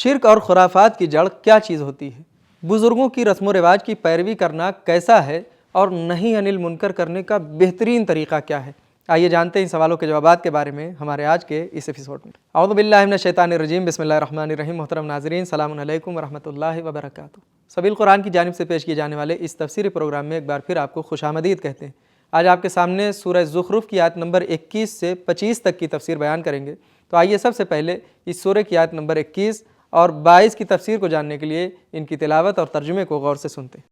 شرک اور خرافات کی جڑ کیا چیز ہوتی ہے؟ بزرگوں کی رسم و رواج کی پیروی کرنا کیسا ہے اور نہی عن المنکر کرنے کا بہترین طریقہ کیا ہے؟ آئیے جانتے ہیں ان سوالوں کے جوابات کے بارے میں ہمارے آج کے اس ایپیسوڈ میں۔ اعوذ باللہ من الشیطان الرجیم، بسم اللہ الرحمن الرحیم۔ محترم ناظرین، السلام علیکم ورحمۃ اللہ وبرکاتہ۔ سبیل قرآن کی جانب سے پیش کیے جانے والے اس تفسیری پروگرام میں ایک بار پھر آپ کو خوش آمدید کہتے ہیں۔ آج آپ کے سامنے سورہ زخرف کی آیت نمبر 21 سے 25 تک کی تفسیر بیان کریں گے۔ تو آئیے سب سے پہلے اس سورہ کی آیت نمبر 21 اور 22 کی تفسیر کو جاننے کے لیے ان کی تلاوت اور ترجمے کو غور سے سنتے ہیں۔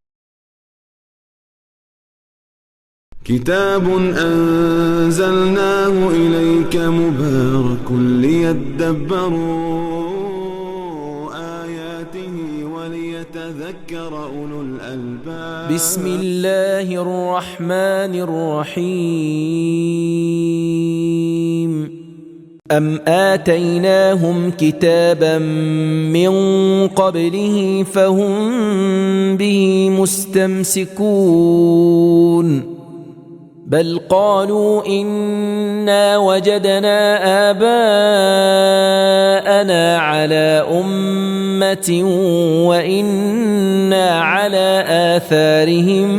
کتاب انزلناه الیک مبارک لیدبروا آیاته ولیتذکر اولو الالباب۔ بسم اللہ الرحمن الرحیم۔ ام آتیناہم کتابا من قبلہ فہم بہ مستمسکون بل قالوا إنا وجدنا آباءنا على أمة وإنا على آثارهم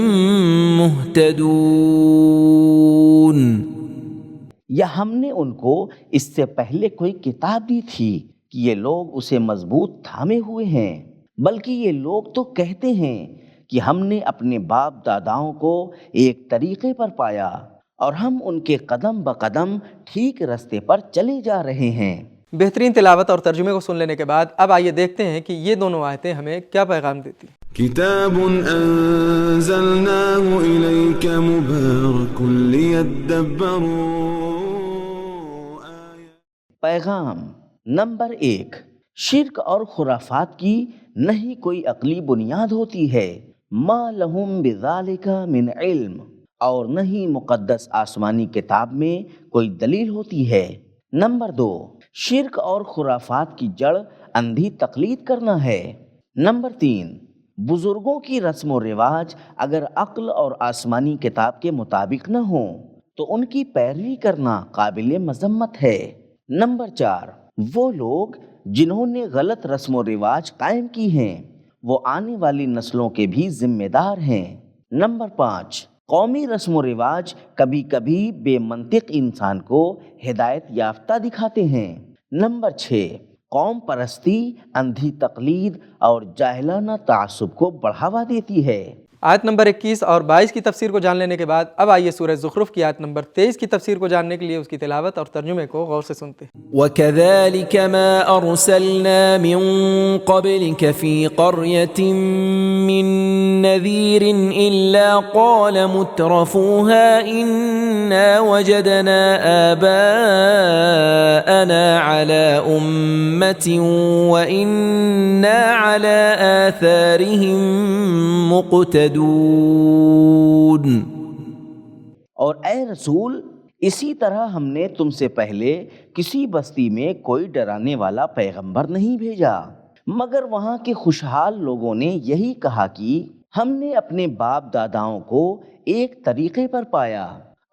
مهتدون۔ یا ہم نے ان کو اس سے پہلے کوئی کتاب دی تھی کہ یہ لوگ اسے مضبوط تھامے ہوئے ہیں، بلکہ یہ لوگ تو کہتے ہیں کہ ہم نے اپنے باپ داداؤں کو ایک طریقے پر پایا اور ہم ان کے قدم بقدم ٹھیک راستے پر چلے جا رہے ہیں۔ بہترین تلاوت اور ترجمے کو سن لینے کے بعد اب آئیے دیکھتے ہیں کہ یہ دونوں آیتیں ہمیں کیا پیغام دیتی ہیں۔ کتاب انزلناه الیک مبارک لیدبروا پیغام نمبر 1، شرک اور خرافات کی نہ ہی کوئی عقلی بنیاد ہوتی ہے، ما لہم بذالک من علم، اور نہ ہی مقدس آسمانی کتاب میں کوئی دلیل ہوتی ہے۔ نمبر 2، شرک اور خرافات کی جڑ اندھی تقلید کرنا ہے۔ نمبر 3، بزرگوں کی رسم و رواج اگر عقل اور آسمانی کتاب کے مطابق نہ ہوں تو ان کی پیروی کرنا قابل مذمت ہے۔ نمبر 4، وہ لوگ جنہوں نے غلط رسم و رواج قائم کی ہیں وہ آنے والی نسلوں کے بھی ذمہ دار ہیں۔ نمبر 5، قومی رسم و رواج کبھی کبھی بے منطق انسان کو ہدایت یافتہ دکھاتے ہیں۔ نمبر 6، قوم پرستی اندھی تقلید اور جاہلانہ تعصب کو بڑھاوا دیتی ہے۔ آیت نمبر 21 اور 22 کی تفسیر کو جان لینے کے بعد اب آئیے سورہ زخرف کی آیت نمبر 23 کی تفسیر کو جاننے کے لیے اس کی تلاوت اور ترجمے کو غور سے سنتے ہیں۔ وَكَذَلِكَ مَا أَرْسَلْنَا مِن قَبْلِكَ فِي قَرْيَةٍ مِّن نَّذِيرٍ إِلَّا قَالَ مُتْرَفُوهَا إِنَّا وَجَدْنَا آبَاءَنَا عَلَى أُمَّةٍ وَإِنَّا عَلَى آثَارِهِم مُقْتَدُونَ۔ اور اے رسول، اسی طرح ہم نے تم سے پہلے کسی بستی میں کوئی ڈرانے والا پیغمبر نہیں بھیجا مگر وہاں کے خوشحال لوگوں نے یہی کہا کہ ہم نے اپنے باپ داداؤں کو ایک طریقے پر پایا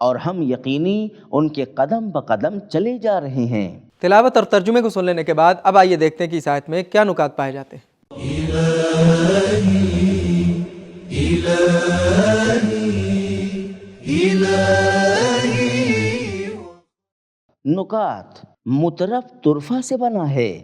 اور ہم یقینی ان کے قدم بقدم چلے جا رہے ہیں۔ تلاوت اور ترجمے کو سن لینے کے بعد اب آئیے دیکھتے ہیں کہ اس آیت میں کیا نکات پائے جاتے ہیں۔ نکات مترف طرفہ سے بنا ہے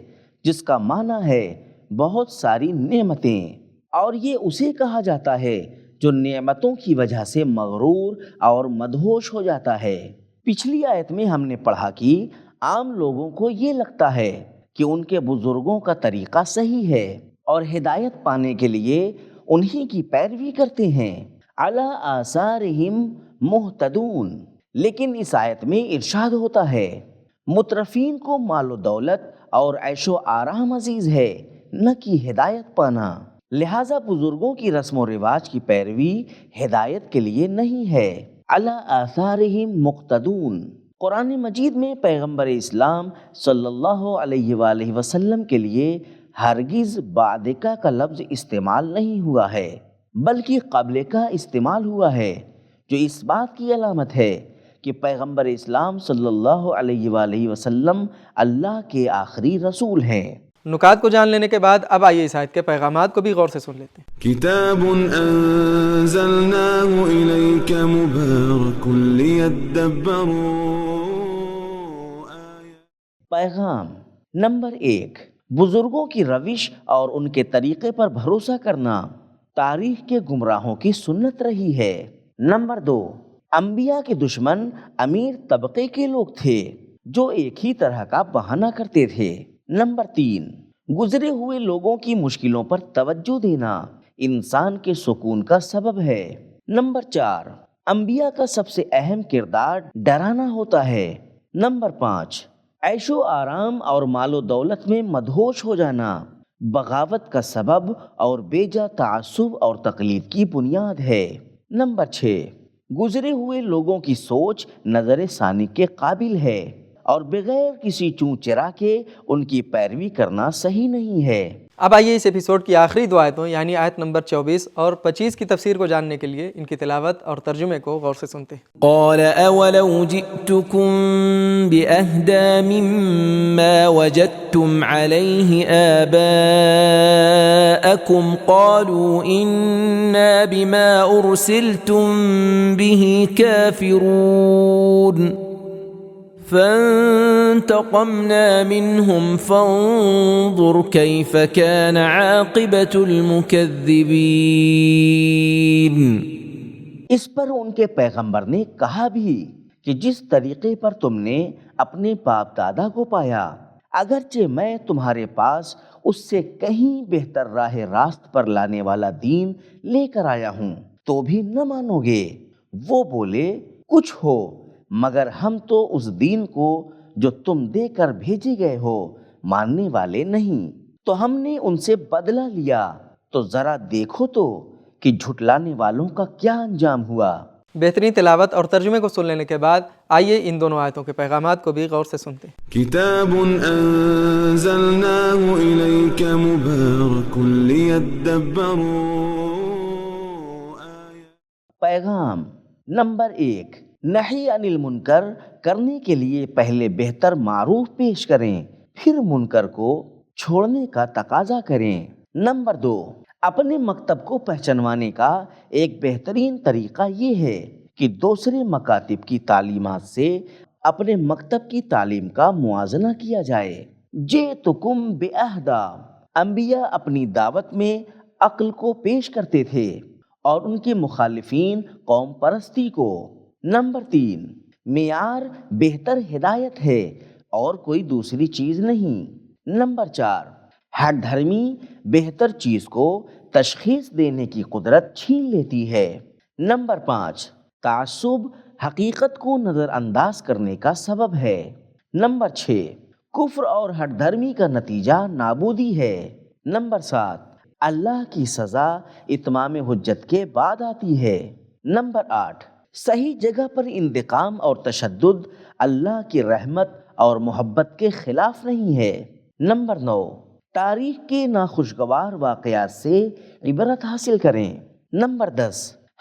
جس کا معنی ہے بہت ساری نعمتیں، اور یہ اسے کہا جاتا ہے جو نعمتوں کی وجہ سے مغرور اور مدہوش ہو جاتا ہے۔ پچھلی آیت میں ہم نے پڑھا کہ عام لوگوں کو یہ لگتا ہے کہ ان کے بزرگوں کا طریقہ صحیح ہے اور ہدایت پانے کے لیے انہی کی پیروی کرتے ہیں، علی آثارہم مہتدون۔ لیکن اس آیت میں ارشاد ہوتا ہے مترفین کو مال و دولت اور عیش و آرام عزیز ہے، نہ کہ ہدایت پانا، لہٰذا بزرگوں کی رسم و رواج کی پیروی ہدایت کے لیے نہیں ہے۔ علی آثارہم مقتدون، قرآن مجید میں پیغمبر اسلام صلی اللہ علیہ وآلہ وسلم کے لیے ہرگز بعد کا لفظ استعمال نہیں ہوا ہے بلکہ قبل کا استعمال ہوا ہے، جو اس بات کی علامت ہے کہ پیغمبر اسلام صلی اللہ علیہ وآلہ وسلم اللہ کے آخری رسول ہیں۔ نکات کو جان لینے کے بعد اب آئیے اس آیت کے پیغامات کو بھی غور سے سن لیتے ہیں۔ كتاب أنزلناه إليك مبارك ليدبروا پیغام نمبر 1، بزرگوں کی روش اور ان کے طریقے پر بھروسہ کرنا تاریخ کے گمراہوں کی سنت رہی ہے۔ نمبر 2، انبیاء کے دشمن امیر طبقے کے لوگ تھے جو ایک ہی طرح کا بہانہ کرتے تھے۔ نمبر 3، گزرے ہوئے لوگوں کی مشکلوں پر توجہ دینا انسان کے سکون کا سبب ہے۔ نمبر 4، انبیاء کا سب سے اہم کردار ڈرانا ہوتا ہے۔ نمبر 5، عیش و آرام اور مال و دولت میں مدہوش ہو جانا بغاوت کا سبب اور بیجا تعصب اور تقلید کی بنیاد ہے۔ نمبر 6، گزرے ہوئے لوگوں کی سوچ نظر ثانی کے قابل ہے اور بغیر کسی چوں چرا کے ان کی پیروی کرنا صحیح نہیں ہے۔ اب آئیے اس ایپیسوڈ کی آخری دو آیتوں یعنی آیت نمبر 24 اور 25 کی تفسیر کو جاننے کے لیے ان کی تلاوت اور ترجمے کو غور سے سنتے ہیں۔ قال اولو جئتكم باهدى مما وجدتم عليه آباءكم قالوا انا بما ارسلتم به كافرون فانتقمنا منهم فانظر كيف كان عاقبة المكذبين۔ اس پر ان کے پیغمبر نے کہا بھی کہ جس طریقے پر تم نے اپنے باپ دادا کو پایا، اگرچہ میں تمہارے پاس اس سے کہیں بہتر راہ راست پر لانے والا دین لے کر آیا ہوں تو بھی نہ مانو گے۔ وہ بولے کچھ ہو مگر ہم تو اس دین کو جو تم دے کر بھیجے گئے ہو ماننے والے نہیں، تو ہم نے ان سے بدلہ لیا، تو ذرا دیکھو تو کہ جھٹلانے والوں کا کیا انجام ہوا۔ بہترین تلاوت اور ترجمے کو سن لینے کے بعد آئیے ان دونوں آیتوں کے پیغامات کو بھی غور سے سنتے ہیں۔ كتاب أنزلناه إليك مبارك ليدبروا پیغام نمبر 1، نہی عن المنکر کرنے کے لیے پہلے بہتر معروف پیش کریں، پھر منکر کو چھوڑنے کا تقاضا کریں۔ نمبر 2، اپنے مکتب کو پہچانوانے کا ایک بہترین طریقہ یہ ہے کہ دوسرے مکاتب کی تعلیمات سے اپنے مکتب کی تعلیم کا موازنہ کیا جائے۔ جئتکم بأہدی، انبیاء اپنی دعوت میں عقل کو پیش کرتے تھے اور ان کے مخالفین قوم پرستی کو۔ نمبر 3، معیار بہتر ہدایت ہے اور کوئی دوسری چیز نہیں۔ نمبر 4، ہر دھرمی بہتر چیز کو تشخیص دینے کی قدرت چھین لیتی ہے۔ نمبر 5، تعصب حقیقت کو نظر انداز کرنے کا سبب ہے۔ نمبر 6، کفر اور ہر دھرمی کا نتیجہ نابودی ہے۔ نمبر 7، اللہ کی سزا اتمام حجت کے بعد آتی ہے۔ نمبر 8، صحیح جگہ پر انتقام اور تشدد اللہ کی رحمت اور محبت کے خلاف نہیں ہے۔ نمبر 9، تاریخ کے ناخوشگوار واقعات سے عبرت حاصل کریں۔ نمبر 10،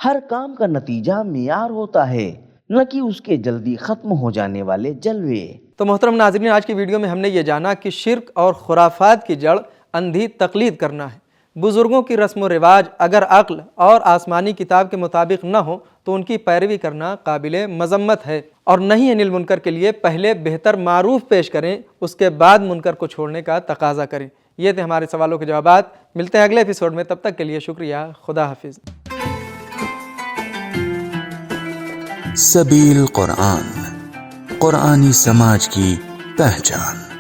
ہر کام کا نتیجہ معیار ہوتا ہے نہ کہ اس کے جلدی ختم ہو جانے والے جلوے۔ تو محترم ناظرین، آج کی ویڈیو میں ہم نے یہ جانا کہ شرک اور خرافات کی جڑ اندھی تقلید کرنا ہے۔ بزرگوں کی رسم و رواج اگر عقل اور آسمانی کتاب کے مطابق نہ ہو تو ان کی پیروی کرنا قابل مذمت ہے، اور نہیں عن المنکر کے لیے پہلے بہتر معروف پیش کریں، اس کے بعد منکر کو چھوڑنے کا تقاضا کریں۔ یہ تھے ہمارے سوالوں کے جوابات۔ ملتے ہیں اگلے ایپیسوڈ میں، تب تک کے لیے شکریہ، خدا حافظ۔ سبیل قرآن، قرآنی سماج کی پہچان۔